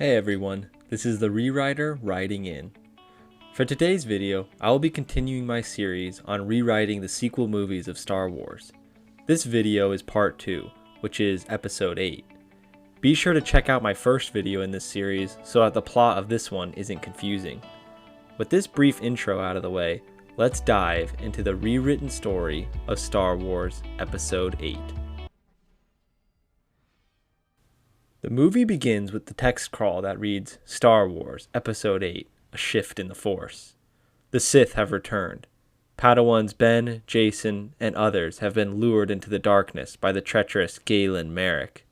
Hey everyone, this is the Rewriter writing in. For today's video, I will be continuing my series on rewriting the sequel movies of Star Wars. This video is part 2, which is episode 8. Be sure to check out my first video in this series so that the plot of this one isn't confusing. With this brief intro out of the way, let's dive into the rewritten story of Star Wars episode 8. The movie begins with the text crawl that reads, Star Wars, Episode 8, A Shift in the Force. The Sith have returned. Padawans Ben, Jason, and others have been lured into the darkness by the treacherous Galen Merrick.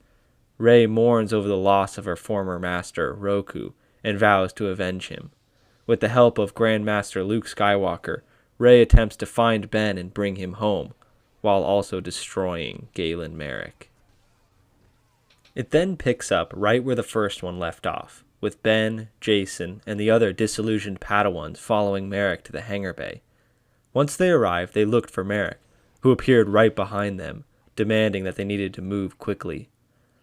Rey mourns over the loss of her former master, Roku, and vows to avenge him. With the help of Grandmaster Luke Skywalker, Rey attempts to find Ben and bring him home, while also destroying Galen Merrick. It then picks up right where the first one left off, with Ben, Jason, and the other disillusioned Padawans following Merrick to the hangar bay. Once they arrived, they looked for Merrick, who appeared right behind them, demanding that they needed to move quickly.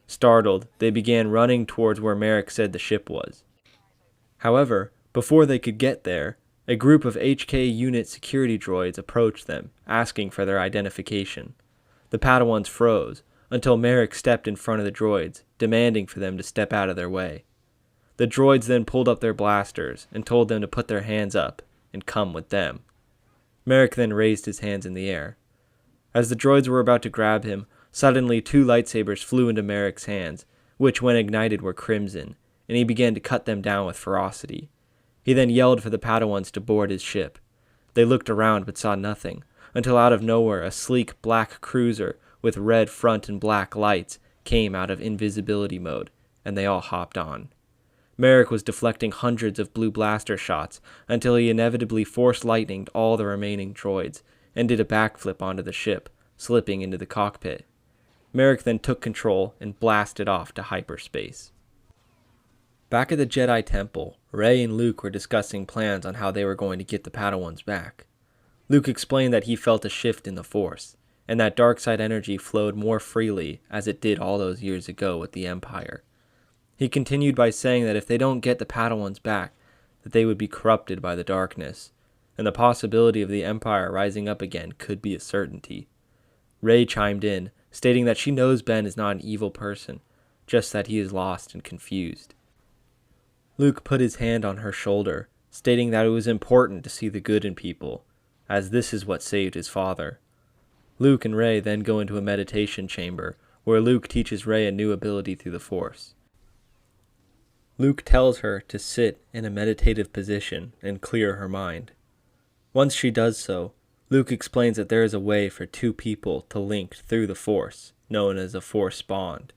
Startled, they began running towards where Merrick said the ship was. However, before they could get there, a group of HK unit security droids approached them, asking for their identification. The Padawans froze, until Merrick stepped in front of the droids, demanding for them to step out of their way. The droids then pulled up their blasters and told them to put their hands up and come with them. Merrick then raised his hands in the air. As the droids were about to grab him, suddenly 2 lightsabers flew into Merrick's hands, which when ignited were crimson, and he began to cut them down with ferocity. He then yelled for the Padawans to board his ship. They looked around but saw nothing, until out of nowhere a sleek black cruiser with red front and black lights came out of invisibility mode, and they all hopped on. Merrick was deflecting hundreds of blue blaster shots until he inevitably force lightninged all the remaining droids and did a backflip onto the ship, slipping into the cockpit. Merrick then took control and blasted off to hyperspace. Back at the Jedi Temple, Rey and Luke were discussing plans on how they were going to get the Padawans back. Luke explained that he felt a shift in the Force, and that dark side energy flowed more freely as it did all those years ago with the Empire. He continued by saying that if they don't get the Padawans back, that they would be corrupted by the darkness, and the possibility of the Empire rising up again could be a certainty. Rey chimed in, stating that she knows Ben is not an evil person, just that he is lost and confused. Luke put his hand on her shoulder, stating that it was important to see the good in people, as this is what saved his father. Luke and Rey then go into a meditation chamber, where Luke teaches Rey a new ability through the Force. Luke tells her to sit in a meditative position and clear her mind. Once she does so, Luke explains that there is a way for 2 people to link through the Force, known as a Force bond.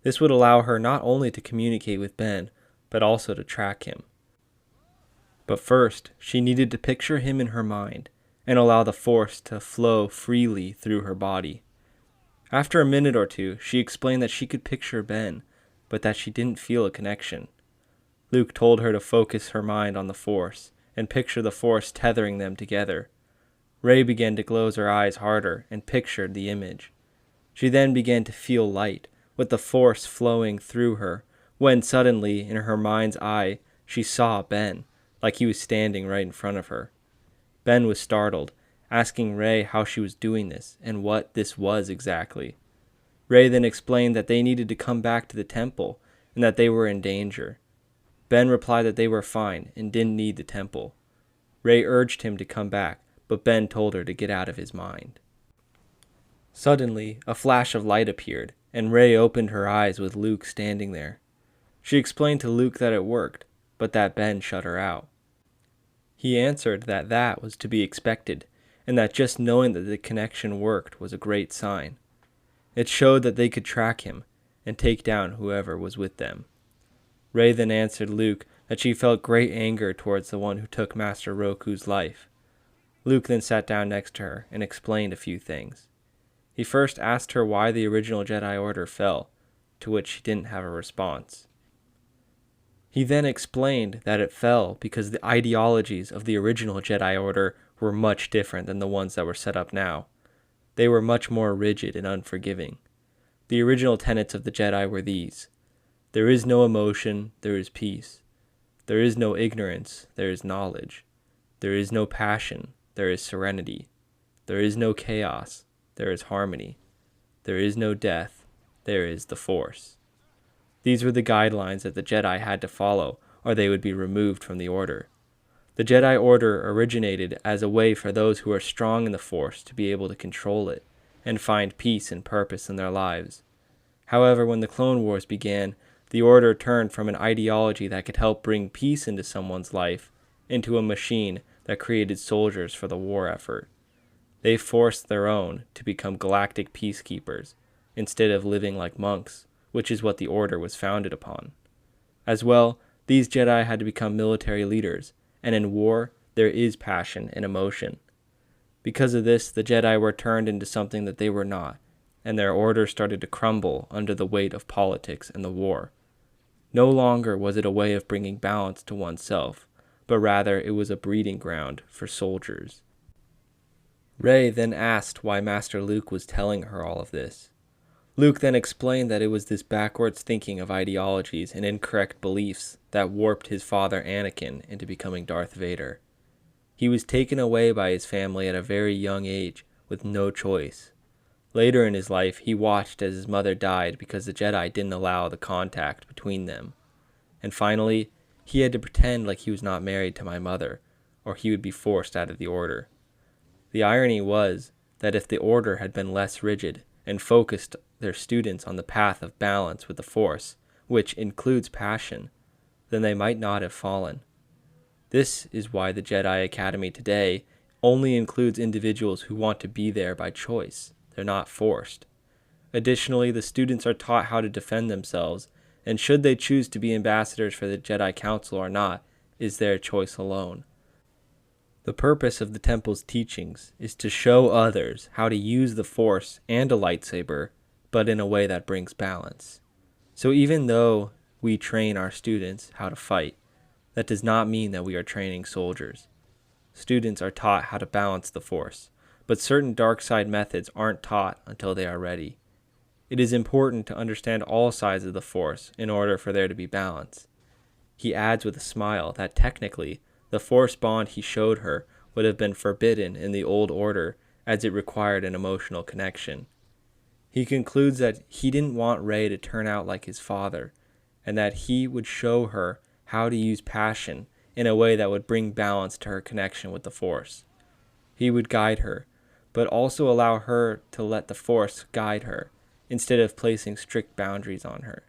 This would allow her not only to communicate with Ben, but also to track him. But first, she needed to picture him in her mind, and allow the Force to flow freely through her body. After a minute or two, she explained that she could picture Ben, but that she didn't feel a connection. Luke told her to focus her mind on the Force, and picture the Force tethering them together. Rey began to close her eyes harder and pictured the image. She then began to feel light, with the Force flowing through her, when suddenly, in her mind's eye, she saw Ben, like he was standing right in front of her. Ben was startled, asking Rey how she was doing this and what this was exactly. Rey then explained that they needed to come back to the temple and that they were in danger. Ben replied that they were fine and didn't need the temple. Rey urged him to come back, but Ben told her to get out of his mind. Suddenly, a flash of light appeared, and Rey opened her eyes with Luke standing there. She explained to Luke that it worked, but that Ben shut her out. He answered that that was to be expected, and that just knowing that the connection worked was a great sign. It showed that they could track him and take down whoever was with them. Rey then answered Luke that she felt great anger towards the one who took Master Roku's life. Luke then sat down next to her and explained a few things. He first asked her why the original Jedi Order fell, to which she didn't have a response. He then explained that it fell because the ideologies of the original Jedi Order were much different than the ones that were set up now. They were much more rigid and unforgiving. The original tenets of the Jedi were these: There is no emotion, there is peace. There is no ignorance, there is knowledge. There is no passion, there is serenity. There is no chaos, there is harmony. There is no death, there is the Force. These were the guidelines that the Jedi had to follow, or they would be removed from the Order. The Jedi Order originated as a way for those who are strong in the Force to be able to control it and find peace and purpose in their lives. However, when the Clone Wars began, the Order turned from an ideology that could help bring peace into someone's life into a machine that created soldiers for the war effort. They forced their own to become galactic peacekeepers instead of living like monks, which is what the Order was founded upon. As well, these Jedi had to become military leaders, and in war, there is passion and emotion. Because of this, the Jedi were turned into something that they were not, and their order started to crumble under the weight of politics and the war. No longer was it a way of bringing balance to oneself, but rather it was a breeding ground for soldiers. Rey then asked why Master Luke was telling her all of this. Luke then explained that it was this backwards thinking of ideologies and incorrect beliefs that warped his father Anakin into becoming Darth Vader. He was taken away by his family at a very young age with no choice. Later in his life, he watched as his mother died because the Jedi didn't allow the contact between them. And finally, he had to pretend like he was not married to my mother, or he would be forced out of the Order. The irony was that if the Order had been less rigid and focused their students on the path of balance with the Force, which includes passion, then they might not have fallen. This is why the Jedi Academy today only includes individuals who want to be there by choice. They're not forced. Additionally, the students are taught how to defend themselves, and should they choose to be ambassadors for the Jedi Council or not, is their choice alone. The purpose of the Temple's teachings is to show others how to use the Force and a lightsaber, but in a way that brings balance. So even though we train our students how to fight, that does not mean that we are training soldiers. Students are taught how to balance the Force, but certain dark side methods aren't taught until they are ready. It is important to understand all sides of the Force in order for there to be balance. He adds with a smile that technically, the Force bond he showed her would have been forbidden in the old Order as it required an emotional connection. He concludes that he didn't want Rey to turn out like his father, and that he would show her how to use passion in a way that would bring balance to her connection with the Force. He would guide her, but also allow her to let the Force guide her, instead of placing strict boundaries on her.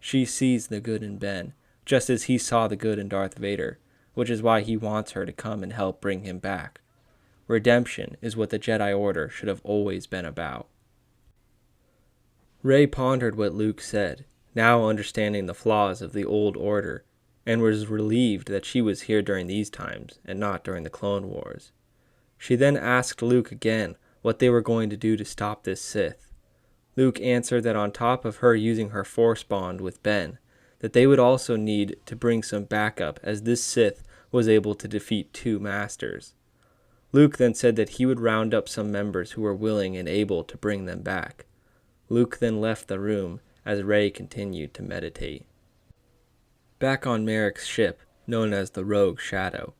She sees the good in Ben, just as he saw the good in Darth Vader, which is why he wants her to come and help bring him back. Redemption is what the Jedi Order should have always been about. Rey pondered what Luke said, now understanding the flaws of the old Order, and was relieved that she was here during these times and not during the Clone Wars. She then asked Luke again what they were going to do to stop this Sith. Luke answered that on top of her using her Force bond with Ben, that they would also need to bring some backup as this Sith was able to defeat 2 masters. Luke then said that he would round up some members who were willing and able to bring them back. Luke then left the room as Rey continued to meditate. Back on Merrick's ship, known as the Rogue Shadow,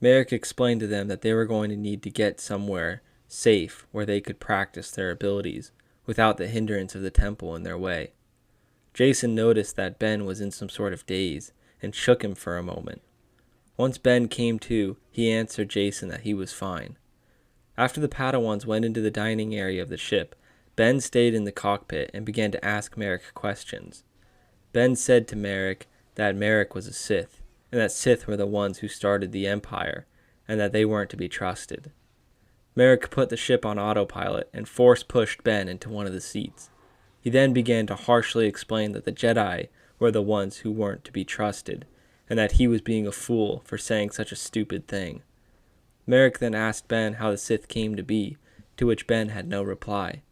Merrick explained to them that they were going to need to get somewhere safe where they could practice their abilities without the hindrance of the temple in their way. Jason noticed that Ben was in some sort of daze and shook him for a moment. Once Ben came to, he answered Jason that he was fine. After the Padawans went into the dining area of the ship, Ben stayed in the cockpit and began to ask Merrick questions. Ben said to Merrick that Merrick was a Sith, and that Sith were the ones who started the Empire, and that they weren't to be trusted. Merrick put the ship on autopilot and force-pushed Ben into one of the seats. He then began to harshly explain that the Jedi were the ones who weren't to be trusted, and that he was being a fool for saying such a stupid thing. Merrick then asked Ben how the Sith came to be, to which Ben had no reply.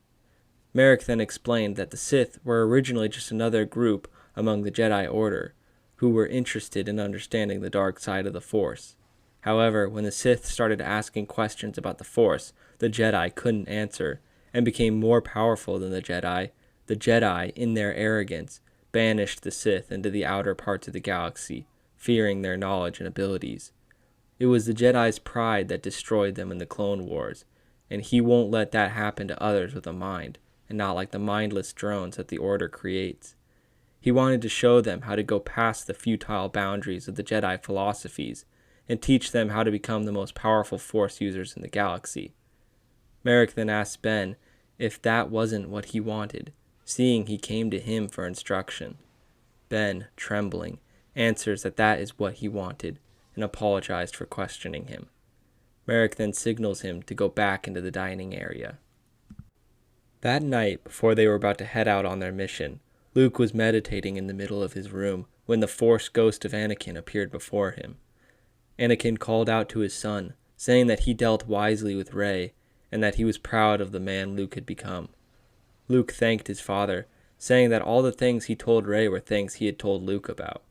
Merrick then explained that the Sith were originally just another group among the Jedi Order, who were interested in understanding the dark side of the Force. However, when the Sith started asking questions about the Force, the Jedi couldn't answer, and became more powerful than the Jedi, in their arrogance, banished the Sith into the outer parts of the galaxy, fearing their knowledge and abilities. It was the Jedi's pride that destroyed them in the Clone Wars, and he won't let that happen to others with a mind, and not like the mindless drones that the Order creates. He wanted to show them how to go past the futile boundaries of the Jedi philosophies and teach them how to become the most powerful Force users in the galaxy. Merrick then asked Ben if that wasn't what he wanted, seeing he came to him for instruction. Ben, trembling, answers that that is what he wanted, and apologized for questioning him. Merrick then signals him to go back into the dining area. That night, before they were about to head out on their mission, Luke was meditating in the middle of his room when the Force ghost of Anakin appeared before him. Anakin called out to his son, saying that he dealt wisely with Rey, and that he was proud of the man Luke had become. Luke thanked his father, saying that all the things he told Rey were things he had told Luke about.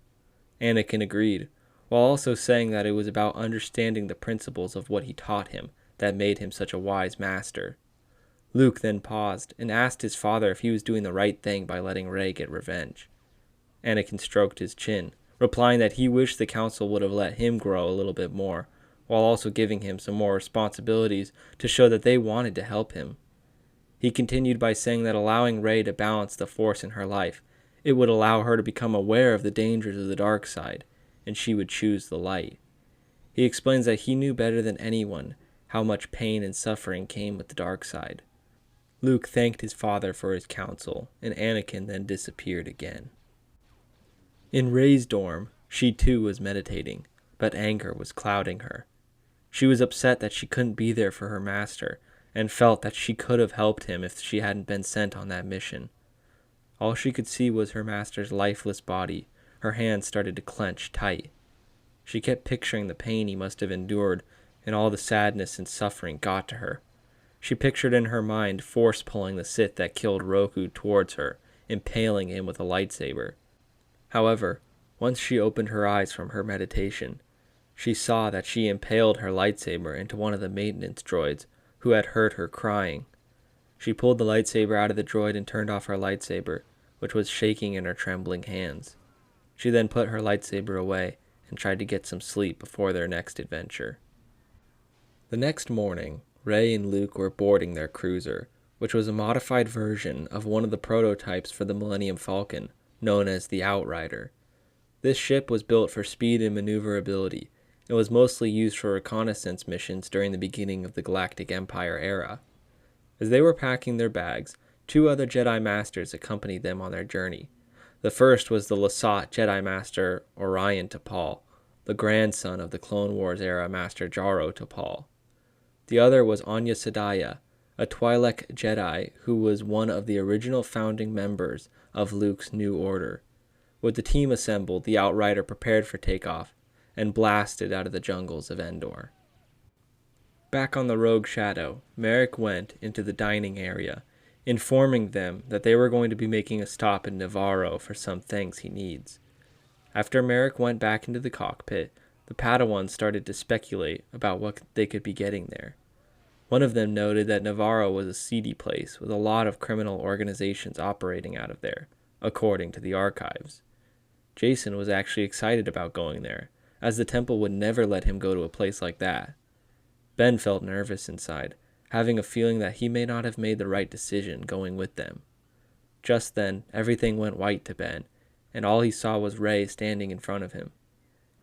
Anakin agreed, while also saying that it was about understanding the principles of what he taught him that made him such a wise master. Luke then paused and asked his father if he was doing the right thing by letting Rey get revenge. Anakin stroked his chin, replying that he wished the council would have let him grow a little bit more, while also giving him some more responsibilities to show that they wanted to help him. He continued by saying that allowing Rey to balance the Force in her life, it would allow her to become aware of the dangers of the dark side, and she would choose the light. He explains that he knew better than anyone how much pain and suffering came with the dark side. Luke thanked his father for his counsel, and Anakin then disappeared again. In Rey's dorm, she too was meditating, but anger was clouding her. She was upset that she couldn't be there for her master, and felt that she could have helped him if she hadn't been sent on that mission. All she could see was her master's lifeless body. Her hands started to clench tight. She kept picturing the pain he must have endured, and all the sadness and suffering got to her. She pictured in her mind Force pulling the Sith that killed Roku towards her, impaling him with a lightsaber. However, once she opened her eyes from her meditation, she saw that she impaled her lightsaber into one of the maintenance droids who had heard her crying. She pulled the lightsaber out of the droid and turned off her lightsaber, which was shaking in her trembling hands. She then put her lightsaber away and tried to get some sleep before their next adventure. The next morning, Rey and Luke were boarding their cruiser, which was a modified version of one of the prototypes for the Millennium Falcon, known as the Outrider. This ship was built for speed and maneuverability, and was mostly used for reconnaissance missions during the beginning of the Galactic Empire era. As they were packing their bags, 2 other Jedi Masters accompanied them on their journey. The first was the Lasat Jedi Master Orion T'Pol, the grandson of the Clone Wars era Master Jaro T'Pol. The other was Anya Sedaya, a Twi'lek Jedi who was one of the original founding members of Luke's New Order. With the team assembled, the Outrider prepared for takeoff and blasted out of the jungles of Endor. Back on the Rogue Shadow, Merrick went into the dining area, informing them that they were going to be making a stop in Navarro for some things he needs. After Merrick went back into the cockpit, the Padawans started to speculate about what they could be getting there. One of them noted that Navarro was a seedy place with a lot of criminal organizations operating out of there, according to the archives. Jason was actually excited about going there, as the temple would never let him go to a place like that. Ben felt nervous inside, having a feeling that he may not have made the right decision going with them. Just then, everything went white to Ben, and all he saw was Rey standing in front of him.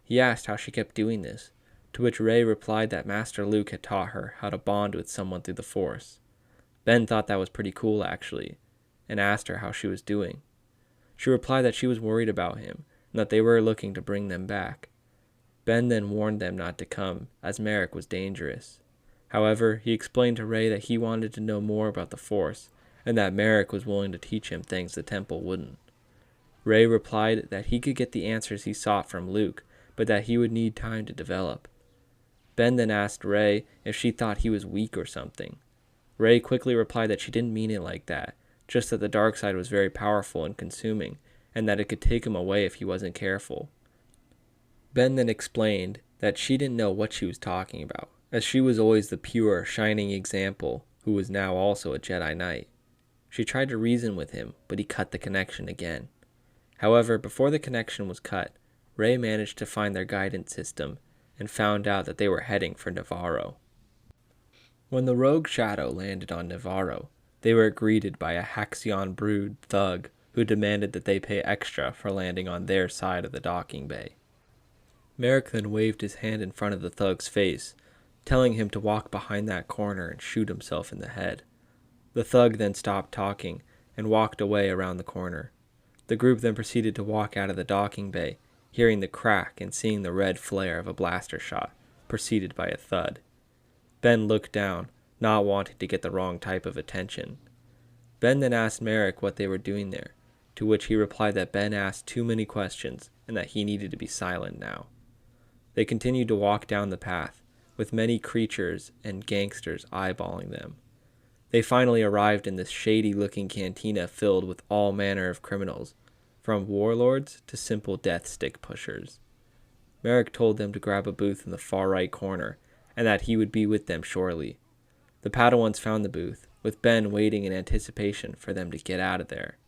He asked how she kept doing this, to which Rey replied that Master Luke had taught her how to bond with someone through the Force. Ben thought that was pretty cool, actually, and asked her how she was doing. She replied that she was worried about him, and that they were looking to bring them back. Ben then warned them not to come, as Merrick was dangerous. However, he explained to Rey that he wanted to know more about the Force, and that Merrick was willing to teach him things the temple wouldn't. Rey replied that he could get the answers he sought from Luke, but that he would need time to develop. Ben then asked Rey if she thought he was weak or something. Rey quickly replied that she didn't mean it like that, just that the dark side was very powerful and consuming, and that it could take him away if he wasn't careful. Ben then explained that she didn't know what she was talking about, as she was always the pure, shining example who was now also a Jedi Knight. She tried to reason with him, but he cut the connection again. However, before the connection was cut, Rey managed to find their guidance system and found out that they were heading for Navarro. When the rogue shadow landed on Navarro, they were greeted by a Haxion Brood thug who demanded that they pay extra for landing on their side of the docking bay. Merrick then waved his hand in front of the thug's face, telling him to walk behind that corner and shoot himself in the head. The thug then stopped talking and walked away around the corner. The group then proceeded to walk out of the docking bay, hearing the crack and seeing the red flare of a blaster shot, preceded by a thud. Ben looked down, not wanting to get the wrong type of attention. Ben then asked Merrick what they were doing there, to which he replied that Ben asked too many questions and that he needed to be silent now. They continued to walk down the path, with many creatures and gangsters eyeballing them. They finally arrived in this shady-looking cantina filled with all manner of criminals, from warlords to simple death stick pushers. Merrick told them to grab a booth in the far right corner, and that he would be with them shortly. The Padawans found the booth, with Ben waiting in anticipation for them to get out of there.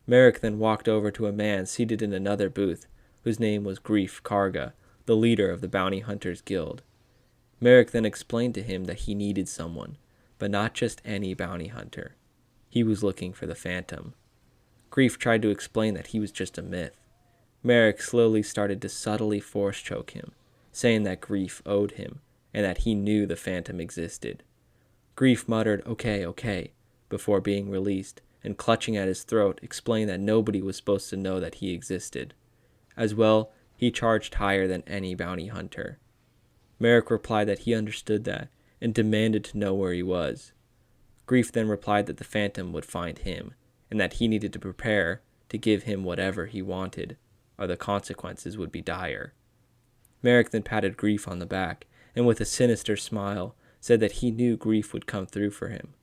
Merrick then walked over to a man seated in another booth, whose name was Grief Karga, the leader of the Bounty Hunters Guild. Merrick then explained to him that he needed someone, but not just any bounty hunter. He was looking for the Phantom. Grief tried to explain that he was just a myth. Merrick slowly started to subtly force choke him, saying that Grief owed him, and that he knew the Phantom existed. Grief muttered, okay, before being released, and clutching at his throat, explained that nobody was supposed to know that he existed. As well, he charged higher than any bounty hunter. Merrick replied that he understood that, and demanded to know where he was. Grief then replied that the Phantom would find him, and that he needed to prepare to give him whatever he wanted, or the consequences would be dire. Merrick then patted Grief on the back, and with a sinister smile, said that he knew Grief would come through for him.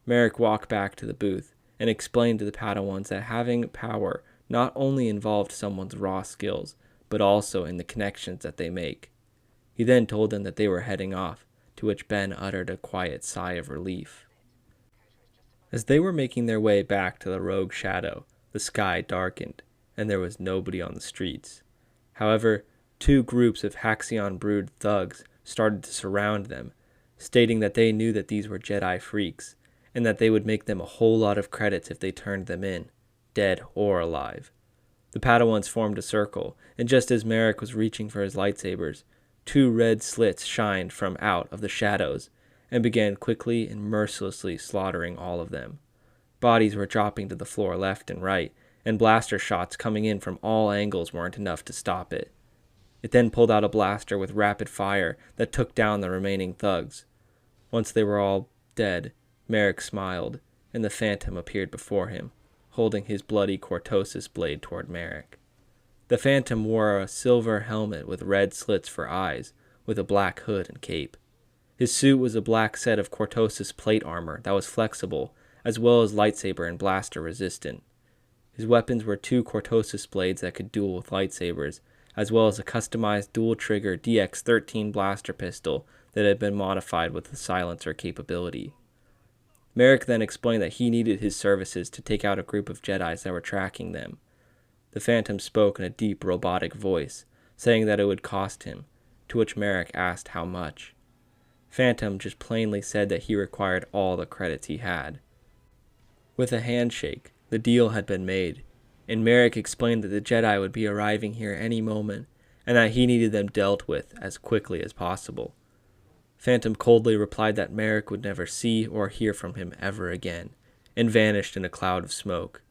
Merrick walked back to the booth, and explained to the Padawans that having power not only involved someone's raw skills, but also in the connections that they make. He then told them that they were heading off, to which Ben uttered a quiet sigh of relief. As they were making their way back to the rogue shadow, the sky darkened, and there was nobody on the streets. However, two groups of Haxion Brood thugs started to surround them, stating that they knew that these were Jedi freaks, and that they would make them a whole lot of credits if they turned them in, dead or alive. The Padawans formed a circle, and just as Merrick was reaching for his lightsabers, two red slits shined from out of the shadows, and began quickly and mercilessly slaughtering all of them. Bodies were dropping to the floor left and right, and blaster shots coming in from all angles weren't enough to stop it. It then pulled out a blaster with rapid fire that took down the remaining thugs. Once they were all dead, Merrick smiled, and the Phantom appeared before him, holding his bloody cortosis blade toward Merrick. The Phantom wore a silver helmet with red slits for eyes, with a black hood and cape. His suit was a black set of cortosis plate armor that was flexible, as well as lightsaber and blaster resistant. His weapons were two cortosis blades that could duel with lightsabers, as well as a customized dual-trigger DX-13 blaster pistol that had been modified with a silencer capability. Merrick then explained that he needed his services to take out a group of Jedis that were tracking them. The Phantom spoke in a deep robotic voice, saying that it would cost him, to which Merrick asked how much. Phantom just plainly said that he required all the credits he had. With a handshake, the deal had been made, and Merrick explained that the Jedi would be arriving here any moment, and that he needed them dealt with as quickly as possible. Phantom coldly replied that Merrick would never see or hear from him ever again, and vanished in a cloud of smoke.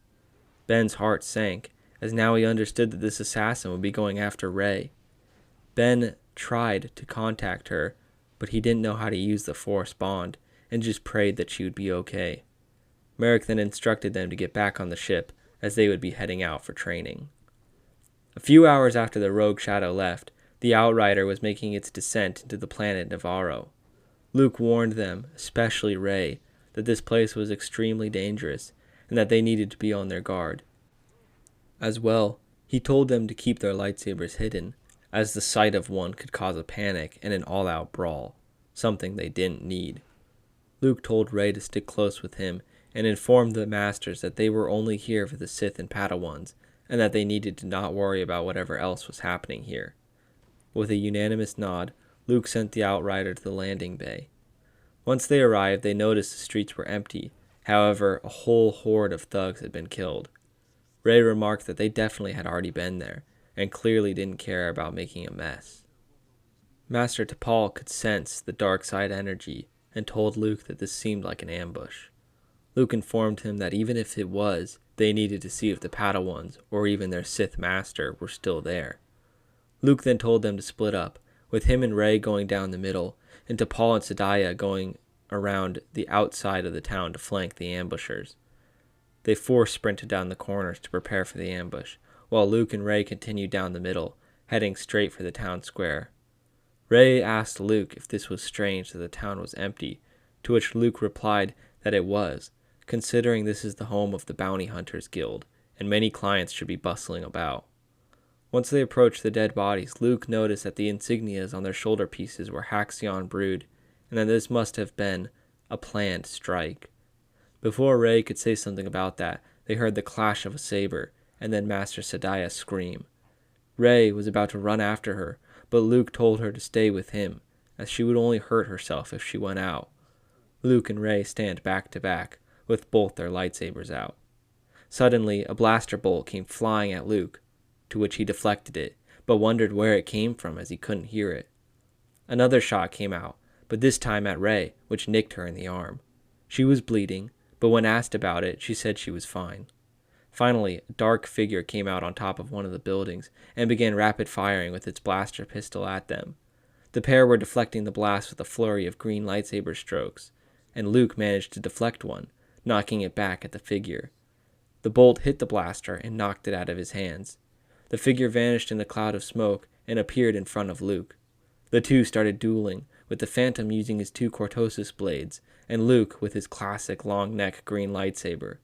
Ben's heart sank, as now he understood that this assassin would be going after Rey. Ben tried to contact her, but he didn't know how to use the Force bond, and just prayed that she would be okay. Merrick then instructed them to get back on the ship, as they would be heading out for training. A few hours after the Rogue Shadow left, the Outrider was making its descent into the planet Navarro. Luke warned them, especially Rey, that this place was extremely dangerous, and that they needed to be on their guard. As well, he told them to keep their lightsabers hidden, as the sight of one could cause a panic and an all-out brawl, something they didn't need. Luke told Rey to stick close with him, and informed the Masters that they were only here for the Sith and Padawans, and that they needed to not worry about whatever else was happening here. With a unanimous nod, Luke sent the outrider to the landing bay. Once they arrived, they noticed the streets were empty. However, a whole horde of thugs had been killed. Ray remarked that they definitely had already been there, and clearly didn't care about making a mess. Master T'Pol could sense the dark side energy, and told Luke that this seemed like an ambush. Luke informed him that even if it was, they needed to see if the Padawans, or even their Sith Master, were still there. Luke then told them to split up, with him and Ray going down the middle, and T'Pol and Sadaya going around the outside of the town to flank the ambushers. They sprinted down the corners to prepare for the ambush, while Luke and Ray continued down the middle, heading straight for the town square. Ray asked Luke if this was strange that the town was empty, to which Luke replied that it was, considering this is the home of the Bounty Hunters Guild, and many clients should be bustling about. Once they approached the dead bodies, Luke noticed that the insignias on their shoulder pieces were Haxion brood, and that this must have been a planned strike. Before Ray could say something about that, they heard the clash of a saber, and then Master Sadaya scream. Ray was about to run after her, but Luke told her to stay with him, as she would only hurt herself if she went out. Luke and Ray stand back to back, with both their lightsabers out. Suddenly, a blaster bolt came flying at Luke, to which he deflected it, but wondered where it came from as he couldn't hear it. Another shot came out, but this time at Ray, which nicked her in the arm. She was bleeding, but when asked about it, she said she was fine. Finally, a dark figure came out on top of one of the buildings and began rapid firing with its blaster pistol at them. The pair were deflecting the blast with a flurry of green lightsaber strokes, and Luke managed to deflect one, knocking it back at the figure. The bolt hit the blaster and knocked it out of his hands. The figure vanished in a cloud of smoke and appeared in front of Luke. The two started dueling, with the Phantom using his two Cortosis blades, and Luke with his classic long-neck green lightsaber.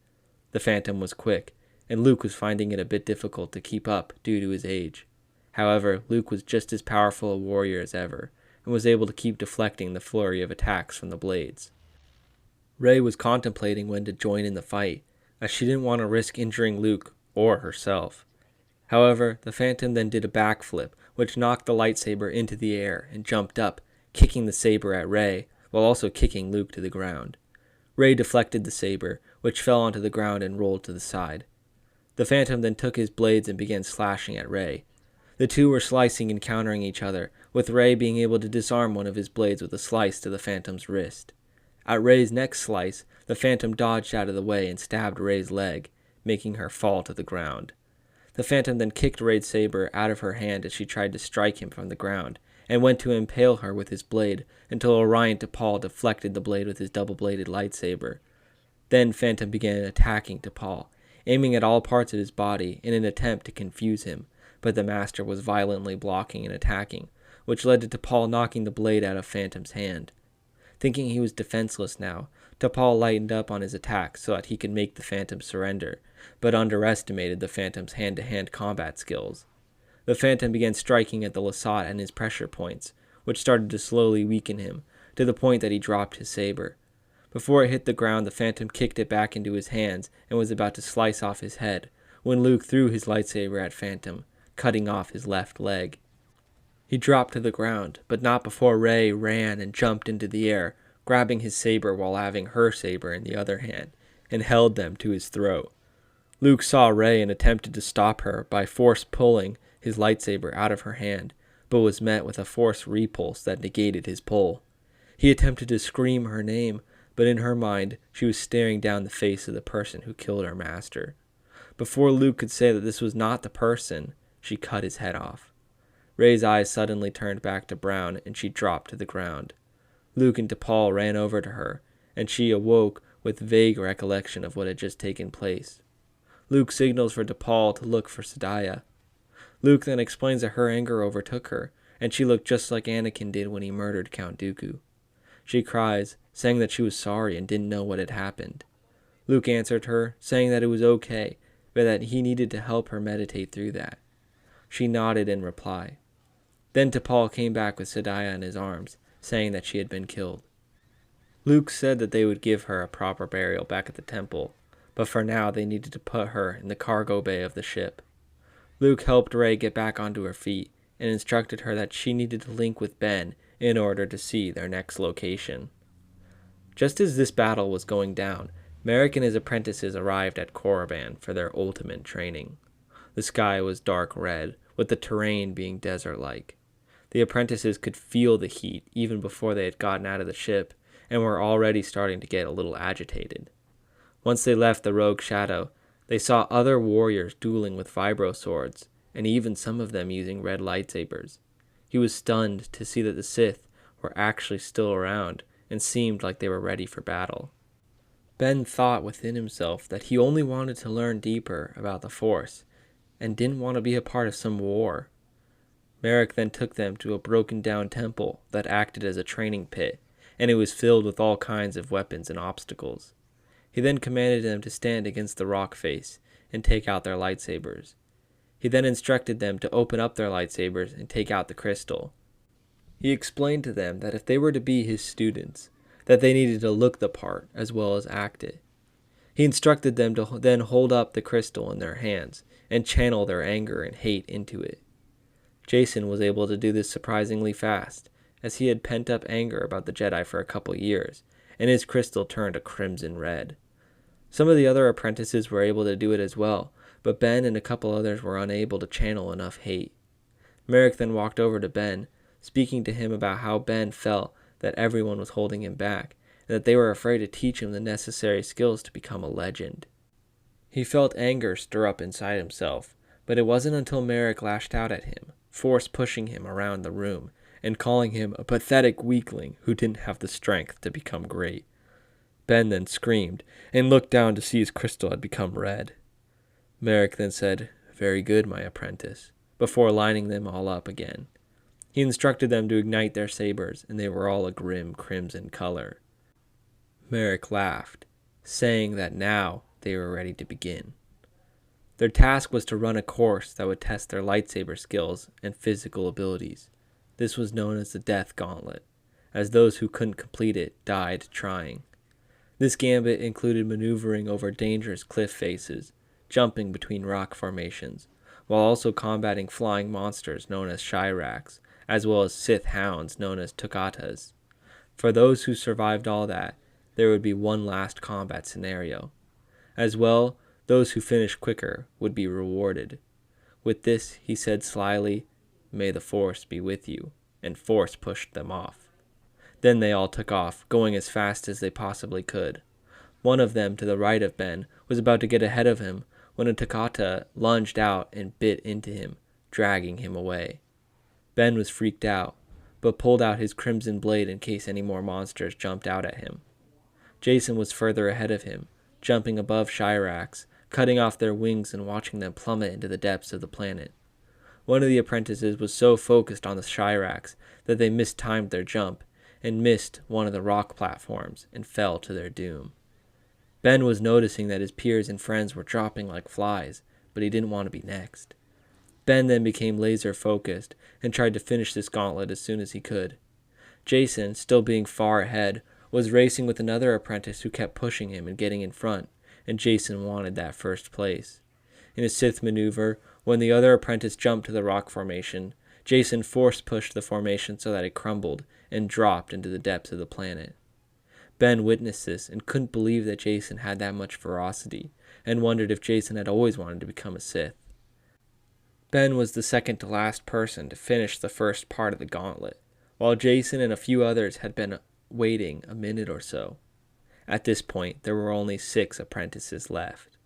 The Phantom was quick, and Luke was finding it a bit difficult to keep up due to his age. However, Luke was just as powerful a warrior as ever, and was able to keep deflecting the flurry of attacks from the blades. Ray was contemplating when to join in the fight, as she didn't want to risk injuring Luke or herself. However, the Phantom then did a backflip, which knocked the lightsaber into the air and jumped up, kicking the saber at Ray, while also kicking Luke to the ground. Ray deflected the saber, which fell onto the ground and rolled to the side. The Phantom then took his blades and began slashing at Ray. The two were slicing and countering each other, with Ray being able to disarm one of his blades with a slice to the Phantom's wrist. At Ray's next slice, the Phantom dodged out of the way and stabbed Ray's leg, making her fall to the ground. The Phantom then kicked Ray's saber out of her hand as she tried to strike him from the ground, and went to impale her with his blade until Orion T'Pol deflected the blade with his double-bladed lightsaber. Then Phantom began attacking T'Pol, aiming at all parts of his body in an attempt to confuse him, but the Master was violently blocking and attacking, which led to T'Pol knocking the blade out of Phantom's hand. Thinking he was defenseless now, T'Pol lightened up on his attack so that he could make the Phantom surrender, but underestimated the Phantom's hand-to-hand combat skills. The Phantom began striking at the Lasat and his pressure points, which started to slowly weaken him, to the point that he dropped his saber. Before it hit the ground, the Phantom kicked it back into his hands and was about to slice off his head, when Luke threw his lightsaber at Phantom, cutting off his left leg. He dropped to the ground, but not before Ray ran and jumped into the air, grabbing his saber while having her saber in the other hand, and held them to his throat. Luke saw Ray and attempted to stop her by force pulling his lightsaber out of her hand, but was met with a force repulse that negated his pull. He attempted to scream her name, but in her mind, she was staring down the face of the person who killed her master. Before Luke could say that this was not the person, she cut his head off. Ray's eyes suddenly turned back to brown, and she dropped to the ground. Luke and T'Pol ran over to her, and she awoke with vague recollection of what had just taken place. Luke signals for T'Pol to look for Sadaya. Luke then explains that her anger overtook her, and she looked just like Anakin did when he murdered Count Dooku. She cries, saying that she was sorry and didn't know what had happened. Luke answered her, saying that it was okay, but that he needed to help her meditate through that. She nodded in reply. Then T'Pol came back with Sadaya in his arms, saying that she had been killed. Luke said that they would give her a proper burial back at the temple, but for now they needed to put her in the cargo bay of the ship. Luke helped Rey get back onto her feet and instructed her that she needed to link with Ben in order to see their next location. Just as this battle was going down, Merrick and his apprentices arrived at Korriban for their ultimate training. The sky was dark red, with the terrain being desert-like. The apprentices could feel the heat even before they had gotten out of the ship, and were already starting to get a little agitated. Once they left the rogue shadow, they saw other warriors dueling with vibro swords, and even some of them using red lightsabers. He was stunned to see that the Sith were actually still around, and seemed like they were ready for battle. Ben thought within himself that he only wanted to learn deeper about the Force, and didn't want to be a part of some war. Merrick then took them to a broken-down temple that acted as a training pit, and it was filled with all kinds of weapons and obstacles. He then commanded them to stand against the rock face and take out their lightsabers. He then instructed them to open up their lightsabers and take out the crystal. He explained to them that if they were to be his students, that they needed to look the part as well as act it. He instructed them to then hold up the crystal in their hands and channel their anger and hate into it. Jason was able to do this surprisingly fast, as he had pent up anger about the Jedi for a couple years, and his crystal turned a crimson red. Some of the other apprentices were able to do it as well, but Ben and a couple others were unable to channel enough hate. Merrick then walked over to Ben, speaking to him about how Ben felt that everyone was holding him back, and that they were afraid to teach him the necessary skills to become a legend. He felt anger stir up inside himself, but it wasn't until Merrick lashed out at him, force pushing him around the room, and calling him a pathetic weakling who didn't have the strength to become great. Ben then screamed, and looked down to see his crystal had become red. Merrick then said, "Very good, my apprentice," before lining them all up again. He instructed them to ignite their sabers, and they were all a grim crimson color. Merrick laughed, saying that now they were ready to begin. Their task was to run a course that would test their lightsaber skills and physical abilities. This was known as the Death Gauntlet, as those who couldn't complete it died trying. This gambit included maneuvering over dangerous cliff faces, jumping between rock formations, while also combating flying monsters known as Shiraks, as well as Sith hounds known as Tokatas. For those who survived all that, there would be one last combat scenario. As well, those who finished quicker would be rewarded. With this, he said slyly, "May the Force be with you," and Force pushed them off. Then they all took off, going as fast as they possibly could. One of them, to the right of Ben, was about to get ahead of him when a Tokata lunged out and bit into him, dragging him away. Ben was freaked out, but pulled out his crimson blade in case any more monsters jumped out at him. Jason was further ahead of him, jumping above Shiraks, cutting off their wings and watching them plummet into the depths of the planet. One of the apprentices was so focused on the Shiraks that they mistimed their jump and missed one of the rock platforms and fell to their doom. Ben was noticing that his peers and friends were dropping like flies, but he didn't want to be next. Ben then became laser focused and tried to finish this gauntlet as soon as he could. Jason, still being far ahead, was racing with another apprentice who kept pushing him and getting in front, and Jason wanted that first place. In a Sith maneuver, when the other apprentice jumped to the rock formation, Jason force pushed the formation so that it crumbled and dropped into the depths of the planet. Ben witnessed this and couldn't believe that Jason had that much ferocity, and wondered if Jason had always wanted to become a Sith. Ben was the second to last person to finish the first part of the gauntlet, while Jason and a few others had been waiting a minute or so. At this point, there were only 6 apprentices left.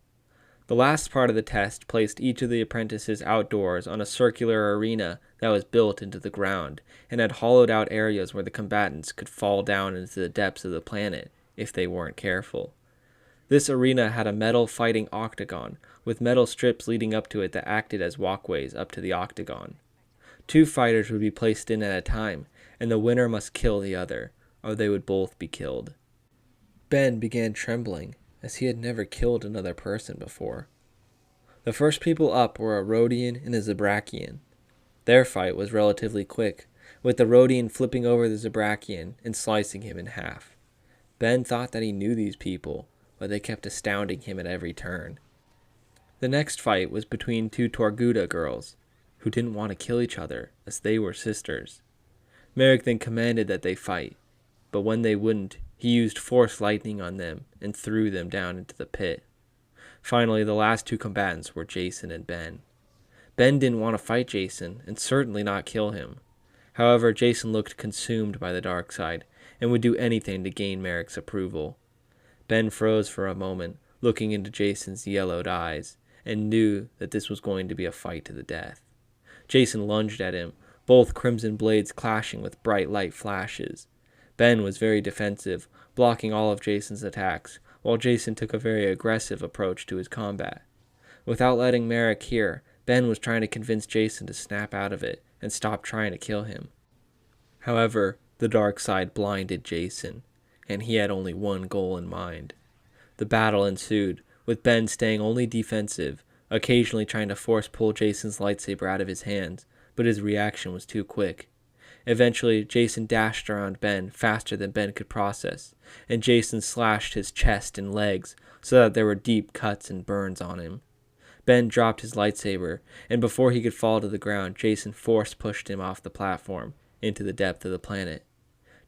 The last part of the test placed each of the apprentices outdoors on a circular arena that was built into the ground and had hollowed out areas where the combatants could fall down into the depths of the planet if they weren't careful. This arena had a metal fighting octagon with metal strips leading up to it that acted as walkways up to the octagon. 2 fighters would be placed in at a time, and the winner must kill the other, or they would both be killed. Ben began trembling, as he had never killed another person before. The first people up were a Rodian and a Zabrakian. Their fight was relatively quick, with the Rodian flipping over the Zabrakian and slicing him in half. Ben thought that he knew these people, but they kept astounding him at every turn. The next fight was between two Torguda girls, who didn't want to kill each other as they were sisters. Merrick then commanded that they fight, but when they wouldn't, he used force lightning on them and threw them down into the pit. Finally, the last two combatants were Jason and Ben. Ben didn't want to fight Jason, and certainly not kill him. However, Jason looked consumed by the dark side, and would do anything to gain Merrick's approval. Ben froze for a moment, looking into Jason's yellowed eyes, and knew that this was going to be a fight to the death. Jason lunged at him, both crimson blades clashing with bright light flashes. Ben was very defensive, blocking all of Jason's attacks, while Jason took a very aggressive approach to his combat. Without letting Merrick hear, Ben was trying to convince Jason to snap out of it and stop trying to kill him. However, the dark side blinded Jason, and he had only one goal in mind. The battle ensued, with Ben staying only defensive, occasionally trying to force pull Jason's lightsaber out of his hands, but his reaction was too quick. Eventually, Jason dashed around Ben faster than Ben could process, and Jason slashed his chest and legs so that there were deep cuts and burns on him. Ben dropped his lightsaber, and before he could fall to the ground, Jason force pushed him off the platform into the depth of the planet.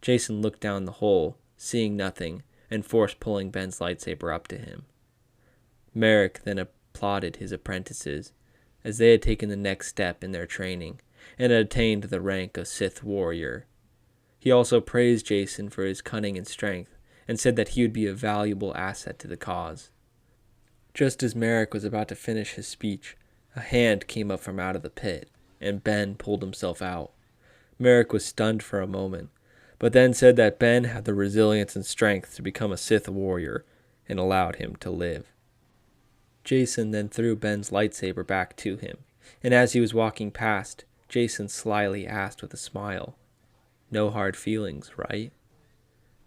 Jason looked down the hole, seeing nothing, and force pulling Ben's lightsaber up to him. Merrick then applauded his apprentices, as they had taken the next step in their training, and had attained the rank of Sith warrior. He also praised Jason for his cunning and strength, and said that he would be a valuable asset to the cause. Just as Merrick was about to finish his speech, a hand came up from out of the pit, and Ben pulled himself out. Merrick was stunned for a moment, but then said that Ben had the resilience and strength to become a Sith warrior, and allowed him to live. Jason then threw Ben's lightsaber back to him, and as he was walking past, Jason slyly asked with a smile, "No hard feelings, right?"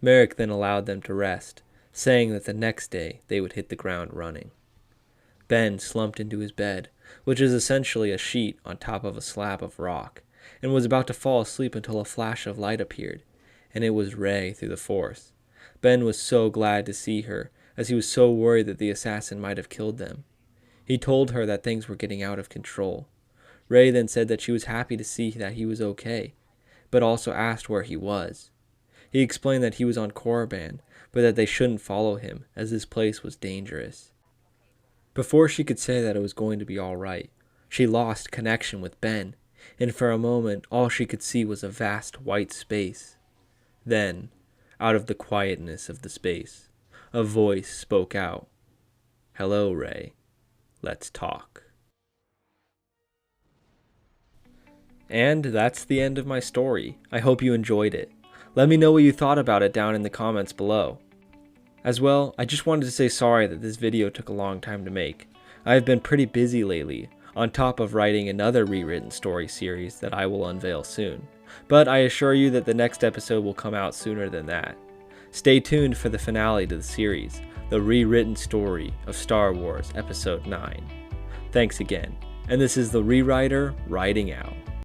Merrick then allowed them to rest, saying that the next day they would hit the ground running. Ben slumped into his bed, which is essentially a sheet on top of a slab of rock, and was about to fall asleep until a flash of light appeared, and it was Rey through the Force. Ben was so glad to see her, as he was so worried that the assassin might have killed them. He told her that things were getting out of control. Rey then said that she was happy to see that he was okay, but also asked where he was. He explained that he was on Korriban, but that they shouldn't follow him, as this place was dangerous. Before she could say that it was going to be all right, she lost connection with Ben, and for a moment all she could see was a vast white space. Then, out of the quietness of the space, a voice spoke out. "Hello, Rey. Let's talk." And that's the end of my story. I hope you enjoyed it. Let me know what you thought about it down in the comments below. As well, I just wanted to say sorry that this video took a long time to make. I have been pretty busy lately, on top of writing another rewritten story series that I will unveil soon. But I assure you that the next episode will come out sooner than that. Stay tuned for the finale to the series, the rewritten story of Star Wars Episode 9. Thanks again, and this is the Rewriter writing out.